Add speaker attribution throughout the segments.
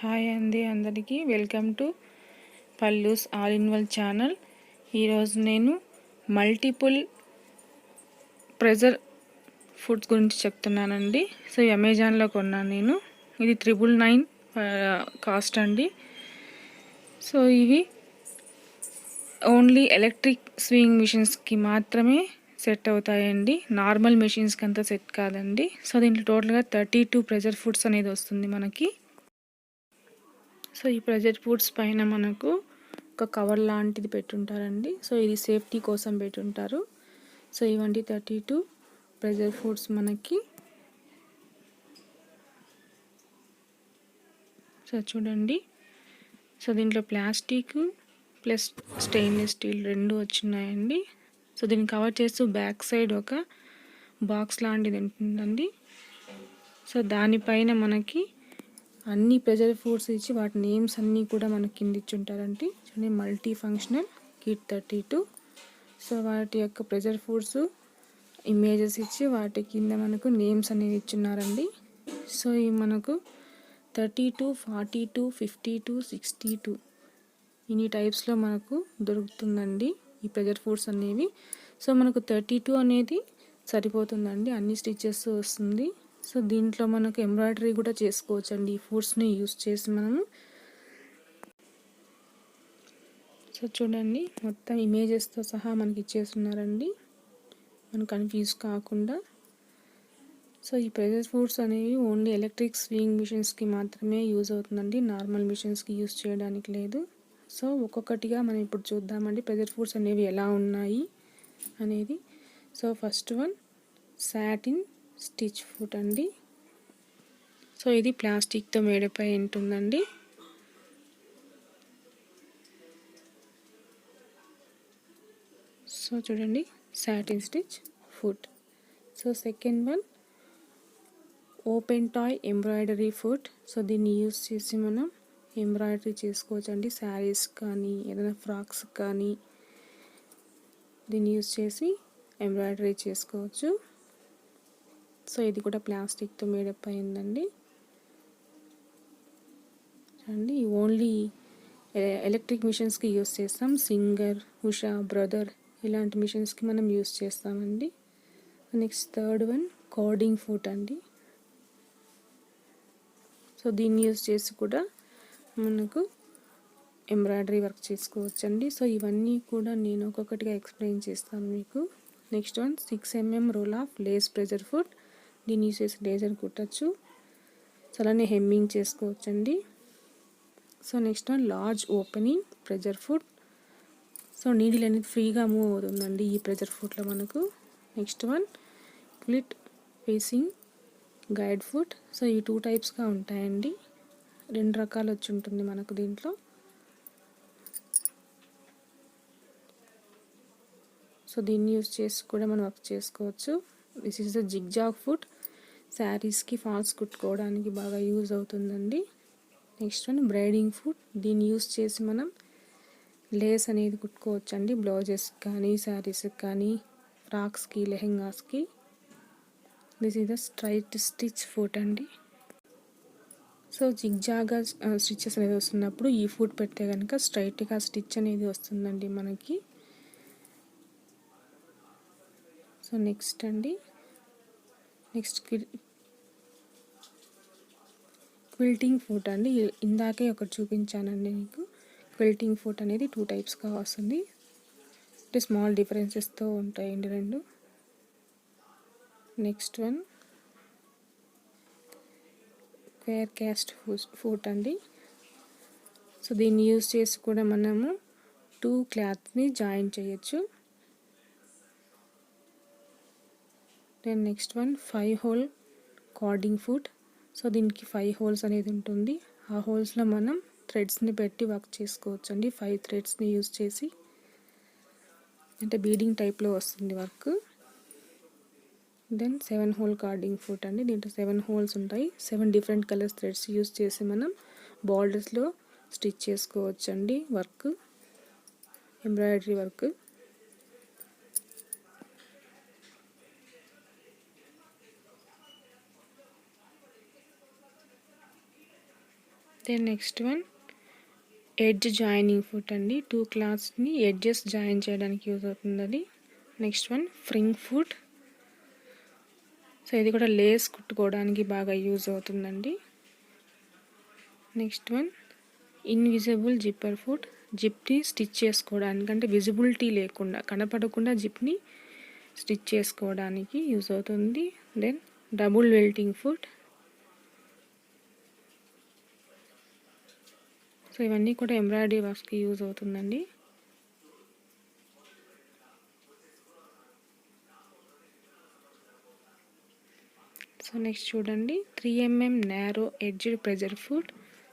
Speaker 1: Hi అండి అందరికీ welcome to pallus all in one channel. ఈరోజు నేను మల్టిపుల్ ప్రెజర్ ఫుడ్స్ గురించి చెప్తున్నానండి. సో అమెజాన్లో కొన్నాను నేను. ఇది 999 కాస్ట్ అండి. సో ఇవి ఓన్లీ ఎలక్ట్రిక్ స్వింగ్ మిషన్స్కి మాత్రమే సెట్ అవుతాయండి. నార్మల్ మెషిన్స్కి అంతా సెట్ కాదండి. సో దీంట్లో టోటల్గా 32 ప్రెజర్ ఫుడ్స్ అనేది వస్తుంది మనకి. సో ఈ ప్రెజర్ ఫుడ్స్ పైన మనకు ఒక కవర్ లాంటిది పెట్టుంటారండి. సో ఇది సేఫ్టీ కోసం పెట్టుంటారు. సో ఇవంటి 32 ప్రెజర్ ఫుడ్స్ మనకి. సో చూడండి. సో దీంట్లో ప్లాస్టిక్ ప్లస్ స్టెయిన్లెస్ స్టీల్ రెండు వచ్చినాయండి. సో దీన్ని కవర్ చేస్తూ బ్యాక్ సైడ్ ఒక బాక్స్ లాంటిది ఉంటుందండి. సో దానిపైన మనకి అన్ని ప్రెజర్ ఫుడ్స్ ఇచ్చి వాటి నేమ్స్ అన్నీ కూడా మనకి కింద ఇచ్చుంటారండి. చూడండి, మల్టీ ఫంక్షనల్ కిట్ 32. సో వాటి యొక్క ప్రెజర్ ఫుడ్స్ ఇమేజెస్ ఇచ్చి వాటి కింద మనకు నేమ్స్ అనేవి ఇచ్చున్నారండి. సో ఇవి మనకు 32, 42, 52, 62 ఇన్ని టైప్స్లో మనకు దొరుకుతుందండి ఈ ప్రెజర్ ఫుడ్స్ అనేవి. సో మనకు 32 అనేది సరిపోతుందండి, అన్ని స్టిచెస్ వస్తుంది. సో దీంట్లో మనకు ఎంబ్రాయిడరీ కూడా చేసుకోవచ్చు అండి ఈ ఫుడ్స్ని యూస్ చేసి మనము. సో చూడండి, మొత్తం ఇమేజెస్తో సహా మనకి ఇచ్చేస్తున్నారండి, మనం కన్ఫ్యూజ్ కాకుండా. సో ఈ ప్రెజర్ ఫుడ్స్ అనేవి ఓన్లీ ఎలక్ట్రిక్ స్వింగ్ మిషన్స్కి మాత్రమే యూజ్ అవుతుందండి, నార్మల్ మిషన్స్కి యూజ్ చేయడానికి లేదు. సో ఒక్కొక్కటిగా మనం ఇప్పుడు చూద్దామండి ప్రెజర్ ఫుడ్స్ అనేవి ఎలా ఉన్నాయి అనేది. So first one satin stitch foot అండి. సో ఇది ప్లాస్టిక్తో మేడపై ఉంటుందండి. సో చూడండి, satin stitch foot. So second one open toy embroidery foot. So దీన్ని యూస్ చేసి మనం ఎంబ్రాయిడరీ చేసుకోవచ్చు అండి, శారీస్ కానీ ఏదైనా ఫ్రాక్స్ కానీ దీన్ని యూస్ చేసి ఎంబ్రాయిడరీ చేసుకోవచ్చు. సో ఇది కూడా ప్లాస్టిక్తో మేడప్ అయిందండి. చూడండి, ఓన్లీ ఎలక్ట్రిక్ మిషన్స్కి యూస్ చేస్తాం. సింగర్, ఉషా, బ్రదర్ ఇలాంటి మిషన్స్కి మనం యూస్ చేస్తామండి. Next third one carding foot అండి. సో దీన్ని యూస్ చేసి కూడా మనకు ఎంబ్రాయిడరీ వర్క్ చేసుకోవచ్చు అండి. సో ఇవన్నీ కూడా నేను ఒక్కొక్కటిగా ఎక్స్ప్లెయిన్ చేస్తాను మీకు. Next one 6 mm roll of lace pressure foot. దీన్ని యూస్ చేసి లేజర్ కుట్టచ్చు. సో అలానే హెమ్మింగ్ చేసుకోవచ్చండి. So next one large opening pressure foot. So needle అనేది ఫ్రీగా మూవ్ అవుతుందండి ఈ ప్రెజర్ ఫుట్లో మనకు. నెక్స్ట్ వన్ క్లిట్ ఫేసింగ్ గైడ్ ఫుట్. సో ఈ 2 టైప్స్గా ఉంటాయండి, 2 రకాలు వచ్చి ఉంటుంది మనకు దీంట్లో. సో దీన్ని యూస్ చేసి కూడా మనం వర్క్ చేసుకోవచ్చు. This is the zigzag foot. శారీస్కి ఫాల్స్ కుట్టుకోవడానికి బాగా యూజ్ అవుతుందండి. Next one braiding foot. దీన్ని యూస్ చేసి మనం లేస్ అనేది కుట్టుకోవచ్చు అండి, బ్లౌజెస్కి కానీ శారీస్కి కానీ ఫ్రాక్స్కి లెహెంగాస్కి. This is the straight stitch foot అండి. సో జిగ్జాగా స్టిచెస్ అనేది వస్తున్నప్పుడు ఈ ఫుట్ పెడితే కనుక స్ట్రైట్గా స్టిచ్ అనేది వస్తుందండి మనకి. సో నెక్స్ట్ అండి, నెక్స్ట్ క్విల్టింగ్ ఫుట్ అండి. ఇందాకే ఒకటి చూపించానండి మీకు. క్విల్టింగ్ ఫుట్ అనేది 2 టైప్స్గా వస్తుంది, అంటే స్మాల్ డిఫరెన్సెస్తో ఉంటాయండి రెండు. Next one square cast foot అండి. సో దీన్ని యూస్ చేసి కూడా మనము 2 క్లాత్ని జాయిన్ చేయొచ్చు. Then next one 5 hole cording foot. So దీనికి 5 హోల్స్ అనేది ఉంటుంది. ఆ హోల్స్లో మనం థ్రెడ్స్ని పెట్టి వర్క్ చేసుకోవచ్చు అండి, 5 థ్రెడ్స్ని యూస్ చేసి. అంటే బీడింగ్ టైప్లో వస్తుంది work. Then 7 hole cording foot అండి. దీంట్లో 7 హోల్స్ ఉంటాయి. 7 డిఫరెంట్ కలర్స్ థ్రెడ్స్ యూస్ చేసి మనం బార్డర్స్లో స్టిచ్ చేసుకోవచ్చు అండి work, embroidery work. Then next one edge joining foot అండి. 2 క్లాత్స్ని ఎడ్జెస్ జాయిన్ చేయడానికి యూజ్ అవుతుంది అది. Next one fringe foot. So ఇది కూడా లేస్ కుట్టుకోవడానికి బాగా యూజ్ అవుతుందండి. Next one invisible zipper foot. జిప్ని స్టిచ్ చేసుకోవడానికి, అంటే విజిబిలిటీ లేకుండా కనపడకుండా జిప్ని స్టిచ్ చేసుకోవడానికి యూజ్ అవుతుంది. Then double welting foot. So ఇవన్నీ కూడా ఎంబ్రాయిడరీ వర్క్స్కి యూజ్ అవుతుందండి. సో నెక్స్ట్ చూడండి 3mm narrow edged pressure foot.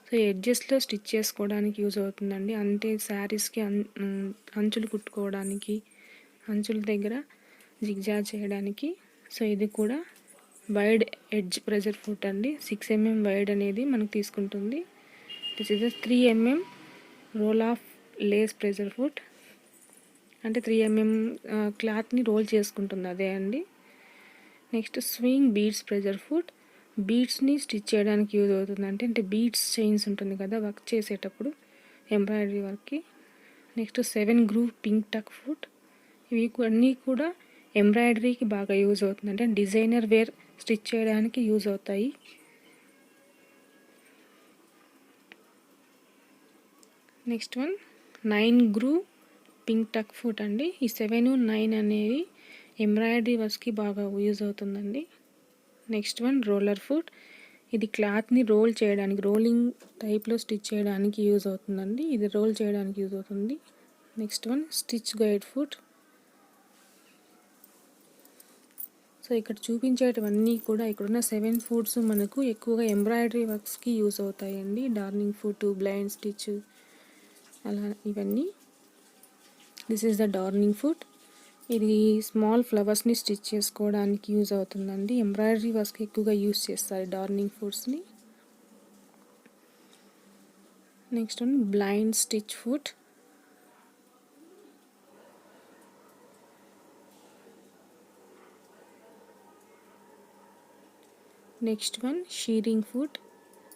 Speaker 1: So ఎడ్జెస్లో stitch చేసుకోవడానికి యూజ్ అవుతుందండి. అంటే శారీస్కి అంచులు కుట్టుకోవడానికి, అంచుల దగ్గర జిగ్జాగ్ చేయడానికి. సో ఇది కూడా వైడ్ ఎడ్జ్ ప్రెజర్ ఫుట్ అండి. 6mm వైడ్ అనేది మనకు తీసుకుంటుంది. This is 3mm roll of lace pressure foot. అంటే 3mm క్లాత్ని రోల్ చేసుకుంటుంది అదే అండి. Next swing beads pressure foot. బీడ్స్ని స్టిచ్ చేయడానికి యూజ్ అవుతుంది. అంటే బీడ్స్ చైన్స్ ఉంటుంది కదా వర్క్ చేసేటప్పుడు ఎంబ్రాయిడరీ వర్క్కి. నెక్స్ట్ 7 గ్రూవ్ పింక్ టక్ ఫుట్. ఇవి అన్నీ కూడా ఎంబ్రాయిడరీకి బాగా యూజ్ అవుతుంది. అంటే డిజైనర్ వేర్ స్టిచ్ చేయడానికి యూజ్ అవుతాయి. నెక్స్ట్ వన్ 9 గ్రూవ్ పింక్ టక్ ఫుట్ అండి. ఈ 7, 9 అనేవి ఎంబ్రాయిడరీ వర్క్స్కి బాగా యూజ్ అవుతుందండి. Next one roller foot. ఇది క్లాత్ని రోల్ చేయడానికి, రోలింగ్ టైప్లో స్టిచ్ చేయడానికి యూజ్ అవుతుందండి. ఇది రోల్ చేయడానికి యూజ్ అవుతుంది. Next one stitch guide foot. So ఇక్కడ చూపించేటివన్నీ కూడా, ఇక్కడున్న 7 ఫుట్స్ మనకు ఎక్కువగా ఎంబ్రాయిడరీ వర్క్స్కి యూజ్ అవుతాయండి. డార్నింగ్ ఫుట్, బ్లైండ్ స్టిచ్, అలా ఇవన్నీ. This is the darning foot. ఇది స్మాల్ ఫ్లవర్స్ని స్టిచ్ చేసుకోవడానికి యూజ్ అవుతుందండి. ఎంబ్రాయిడరీ వర్క్స్కి ఎక్కువగా యూజ్ చేస్తారు డార్నింగ్ ఫుట్స్ని. Next one blind stitch foot. Next one shirring foot.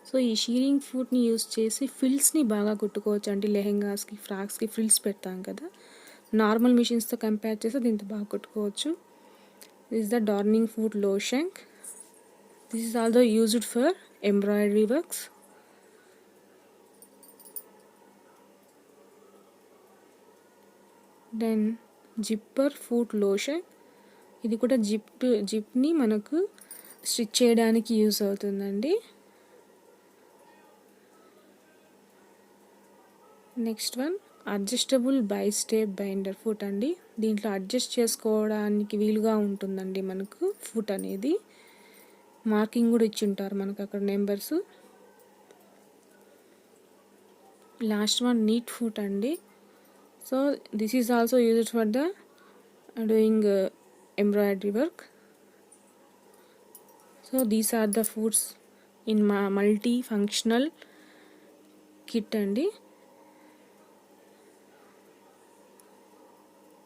Speaker 1: So ఈ షీరింగ్ ఫుట్ని యూజ్ చేసి ఫ్రిల్స్ని బాగా కుట్టుకోవచ్చు అండి. లెహెంగాస్కి, ఫ్రాక్స్కి ఫ్రిల్స్ పెడతాం కదా, నార్మల్ మిషన్స్తో కంపేర్ చేస్తే దీంతో బాగా కుట్టుకోవచ్చు. This is the darning foot low shank. This is also used for embroidery works. Then zipper foot low shank. ఇది కూడా జిప్ని మనకు స్టిచ్ చేయడానికి యూజ్ అవుతుందండి. Next one adjustable by స్టేప్ binder foot అండి. దీంట్లో అడ్జస్ట్ చేసుకోవడానికి వీలుగా ఉంటుందండి మనకు ఫుట్ అనేది. మార్కింగ్ కూడా ఇచ్చి ఉంటారు మనకు అక్కడ numbers. Last one neat foot అండి. So this is also used for the doing embroidery work. So these are the foots in multi functional kit అండి.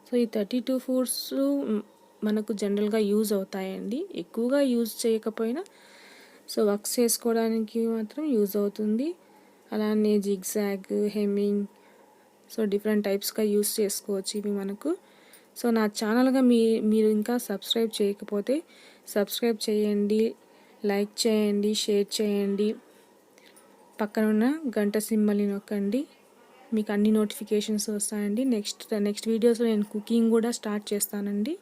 Speaker 1: సో ఈ 32 ఫుట్స్ మనకు జనరల్గా యూజ్ అవుతాయండి. ఎక్కువగా యూజ్ చేయకపోయినా సో వర్క్స్ చేసుకోవడానికి మాత్రం యూజ్ అవుతుంది. అలానే జిగ్జాగ్, హెమ్మింగ్, సో డిఫరెంట్ టైప్స్గా యూజ్ చేసుకోవచ్చు ఇవి మనకు. సో నా ఛానల్గా మీరు ఇంకా సబ్స్క్రైబ్ చేయకపోతే సబ్స్క్రైబ్ చేయండి, లైక్ చేయండి, షేర్ చేయండి, పక్కనున్న గంట సింబల్ని నొక్కండి. మీకు అన్ని నోటిఫికేషన్స్ వస్తాయండి. నెక్స్ట్ వీడియోస్లో నేను కుకింగ్ కూడా స్టార్ట్ చేస్తానండి.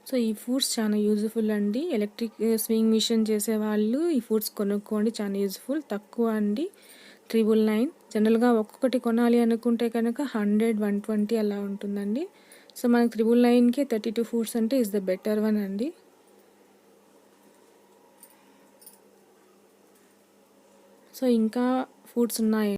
Speaker 1: సో ఈ ఫుడ్స్ చాలా యూజ్ఫుల్ అండి. ఎలక్ట్రిక్ స్వింగ్ మిషన్ చేసేవాళ్ళు ఈ ఫుడ్స్ కొనుక్కోండి, చాలా యూజ్ఫుల్. తక్కువ అండి, 999. జనరల్గా ఒక్కొక్కటి కొనాలి అనుకుంటే కనుక 100, 120 అలా ఉంటుందండి. సో మనకి 999కే 32 ఫుడ్స్ అంటే ఈజ్ ద బెటర్ వన్ అండి. సో ఇంకా ఫుడ్స్ ఉన్నాయి.